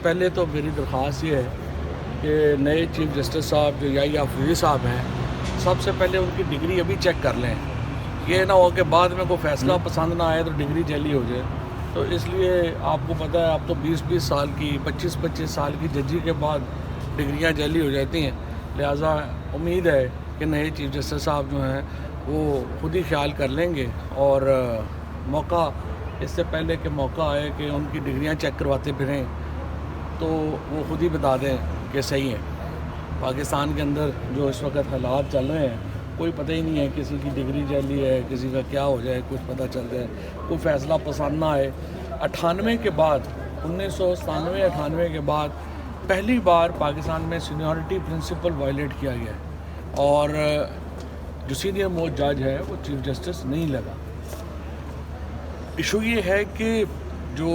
پہلے تو میری درخواست یہ ہے کہ نئے چیف جسٹس صاحب جو یحییٰ افریدی صاحب ہیں، سب سے پہلے ان کی ڈگری ابھی چیک کر لیں. یہ نہ ہو کہ بعد میں کوئی فیصلہ پسند نہ آئے تو ڈگری جعلی ہو جائے. تو اس لیے آپ کو پتہ ہے اب تو 20-20 سال کی 25-25 سال کی ججی کے بعد ڈگریاں جعلی ہو جاتی ہیں. لہٰذا امید ہے کہ نئے چیف جسٹس صاحب جو ہیں وہ خود ہی خیال کر لیں گے اور موقع اس سے پہلے کہ موقع آئے کہ ان کی ڈگریاں چیک کرواتے پھریں تو وہ خود ہی بتا دیں کہ صحیح ہے. پاکستان کے اندر جو اس وقت حالات چل رہے ہیں کوئی پتہ ہی نہیں ہے، کسی کی ڈگری جعلی ہے، کسی کا کیا ہو جائے کچھ پتہ چل جائے، کوئی فیصلہ پسند نہ آئے. 98 کے بعد 1997-98 کے بعد پہلی بار پاکستان میں سینیورٹی پرنسپل وائلیٹ کیا گیا ہے اور جو سینئر موسٹ جج ہے وہ چیف جسٹس نہیں لگا. ایشو یہ ہے کہ جو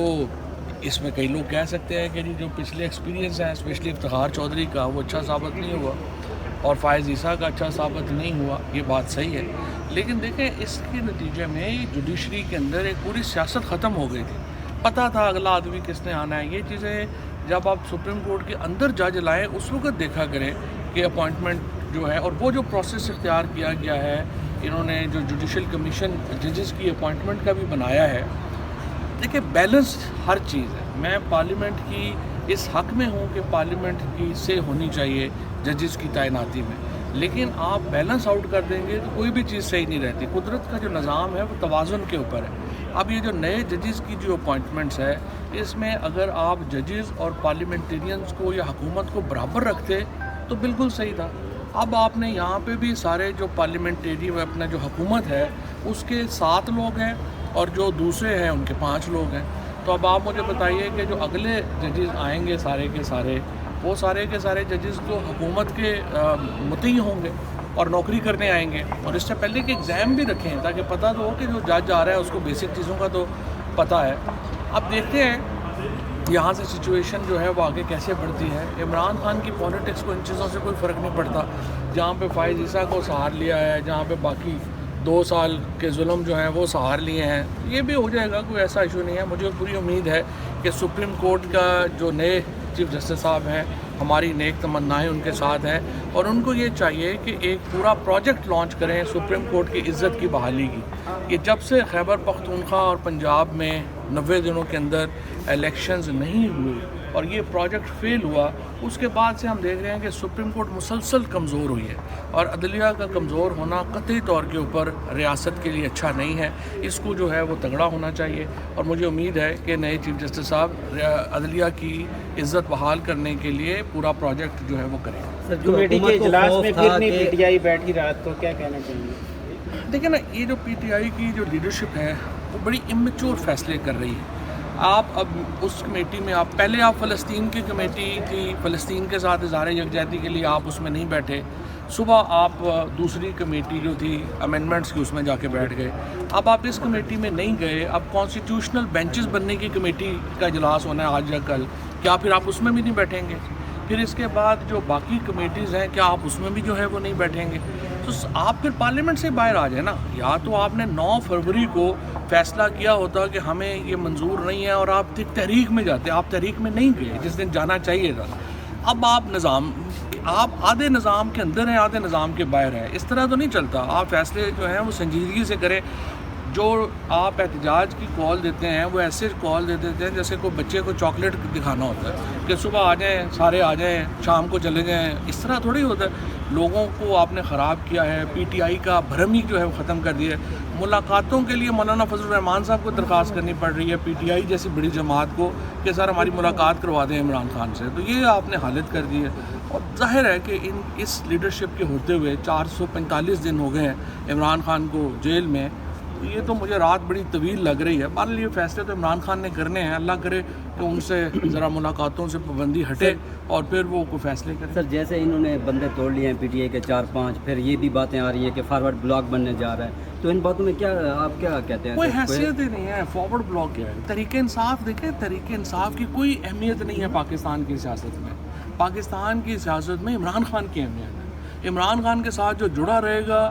اس میں کئی لوگ کہہ سکتے ہیں کہ جی جو پچھلے ایکسپیرینس ہیں اسپیشلی افتخار چودھری کا وہ اچھا ثابت نہیں ہوا اور فائز عیسیٰ کا اچھا ثابت نہیں ہوا. یہ بات صحیح ہے، لیکن دیکھیں اس کے نتیجے میں جوڈیشری کے اندر ایک پوری سیاست ختم ہو گئی تھی. پتہ تھا اگلا آدمی کس نے آنا ہے. یہ چیزیں جب آپ سپریم کورٹ کے اندر جج لائیں اس وقت دیکھا کریں کہ اپوائنٹمنٹ جو ہے اور وہ جو پروسیس اختیار کیا گیا ہے، انہوں نے جو جوڈیشل کمیشن ججز کی اپوائنٹمنٹ کا بھی بنایا ہے. دیکھیں بیلنسڈ ہر چیز ہے. میں پارلیمنٹ کی اس حق میں ہوں کہ پارلیمنٹ کی سے ہونی چاہیے ججز کی تعیناتی میں، لیکن آپ بیلنس آؤٹ کر دیں گے تو کوئی بھی چیز صحیح نہیں رہتی. قدرت کا جو نظام ہے وہ توازن کے اوپر ہے. اب یہ جو نئے ججز کی جو اپوائنٹمنٹس ہے اس میں اگر آپ ججز اور پارلیمنٹرینز کو یا حکومت کو برابر رکھتے تو بالکل صحیح تھا. اب آپ نے یہاں پہ بھی سارے جو پارلیمنٹری اپنا جو حکومت ہے اس کے 7 لوگ ہیں اور جو دوسرے ہیں ان کے 5 لوگ ہیں. تو اب آپ مجھے بتائیے کہ جو اگلے ججز آئیں گے سارے کے سارے وہ سارے کے سارے ججز تو حکومت کے مطیع ہوں گے اور نوکری کرنے آئیں گے، اور اس سے پہلے کہ ایگزام بھی رکھیں تاکہ پتہ تو ہو کہ جو جج آ رہا ہے اس کو بیسک چیزوں کا تو پتہ ہے. اب دیکھتے ہیں یہاں سے سچویشن جو ہے وہ آگے کیسے بڑھتی ہے. عمران خان کی پولیٹکس کو ان چیزوں سے کوئی فرق نہیں پڑتا. جہاں پہ فائز عیسیٰ کو سہار لیا ہے، جہاں پہ باقی 2 سال کے ظلم جو ہیں وہ سہار لیے ہیں، یہ بھی ہو جائے گا، کوئی ایسا ایشو نہیں ہے. مجھے پوری امید ہے کہ سپریم کورٹ کا جو نئے چیف جسٹس صاحب ہیں ہماری نیک تمنائیں ان کے ساتھ ہیں اور ان کو یہ چاہیے کہ ایک پورا پروجیکٹ لانچ کریں سپریم کورٹ کی عزت کی بحالی کی. کہ جب سے خیبر پختونخوا اور پنجاب میں 90 دنوں کے اندر الیکشنز نہیں ہوئے اور یہ پروجیکٹ فیل ہوا، اس کے بعد سے ہم دیکھ رہے ہیں کہ سپریم کورٹ مسلسل کمزور ہوئی ہے اور عدلیہ کا کمزور ہونا قطعی طور کے اوپر ریاست کے لیے اچھا نہیں ہے. اس کو جو ہے وہ تگڑا ہونا چاہیے اور مجھے امید ہے کہ نئے چیف جسٹس صاحب عدلیہ کی عزت بحال کرنے کے لیے پورا پروجیکٹ جو ہے وہ کریں. کمیٹی کے اجلاس میں پھر نہیں پی ٹی آئی بیٹھی رات کو، کیا کہنا چاہیے؟ دیکھیں نا، یہ جو پی ٹی آئی کی جو لیڈرشپ ہے وہ بڑی امیچور فیصلے کر رہی ہے. آپ اب اس کمیٹی میں پہلے آپ فلسطین کی کمیٹی تھی، فلسطین کے ساتھ اظہار یکجہتی کے لیے آپ اس میں نہیں بیٹھے. صبح آپ دوسری کمیٹی جو تھی امینڈمنٹس کی اس میں جا کے بیٹھ گئے. اب آپ اس کمیٹی میں نہیں گئے. اب کانسٹیٹیوشنل بینچز بننے کی کمیٹی کا اجلاس ہونا ہے آج یا کل، کیا پھر آپ اس میں بھی نہیں بیٹھیں گے؟ پھر اس کے بعد جو باقی کمیٹیز ہیں کیا آپ اس میں بھی جو ہے وہ نہیں بیٹھیں گے؟ تو آپ پھر پارلیمنٹ سے باہر آ جائیں نا. یا تو آپ نے 9 فروری کو فیصلہ کیا ہوتا کہ ہمیں یہ منظور نہیں ہے اور آپ تحریک میں جاتے. آپ تحریک میں نہیں گئے جس دن جانا چاہیے تھا. اب آپ آدھے نظام کے اندر ہیں آدھے نظام کے باہر ہیں. اس طرح تو نہیں چلتا. آپ فیصلے جو ہیں وہ سنجیدگی سے کریں. جو آپ احتجاج کی کال دیتے ہیں وہ ایسے کال دے دیتے ہیں جیسے کوئی بچے کو چاکلیٹ دکھانا ہوتا ہے کہ صبح آ جائیں سارے آ جائیں شام کو چلے جائیں. اس طرح تھوڑی ہوتا ہے. لوگوں کو آپ نے خراب کیا ہے. پی ٹی آئی کا بھرم ہی جو ہے وہ ختم کر دیا ہے. ملاقاتوں کے لیے مولانا فضل الرحمان صاحب کو درخواست کرنی پڑ رہی ہے پی ٹی آئی جیسی بڑی جماعت کو کہ سر ہماری ملاقات کروا دیں عمران خان سے. تو یہ آپ نے حالت کر دی ہے. اور ظاہر ہے کہ اس لیڈرشپ کے ہوتے ہوئے 445 دن ہو گئے ہیں عمران خان کو جیل میں. یہ تو مجھے رات بڑی طویل لگ رہی ہے. بہرحال یہ فیصلے تو عمران خان نے کرنے ہیں. اللہ کرے کہ ان سے ذرا ملاقاتوں سے پابندی ہٹے اور پھر وہ کوئی فیصلے کریں. سر جیسے انہوں نے بندے توڑ لیے ہیں پی ٹی آئی کے 4-5، پھر یہ بھی باتیں آ رہی ہیں کہ فارورڈ بلاک بننے جا رہا ہے، تو ان باتوں میں کیا آپ کیا کہتے ہیں؟ کوئی حیثیت ہی نہیں ہے. فارورڈ بلاک کیا ہے؟ تحریک انصاف. دیکھیں تحریک انصاف کی کوئی اہمیت نہیں ہے پاکستان کی سیاست میں. پاکستان کی سیاست میں عمران خان کی اہمیت ہے. عمران خان کے ساتھ جو جڑا رہے گا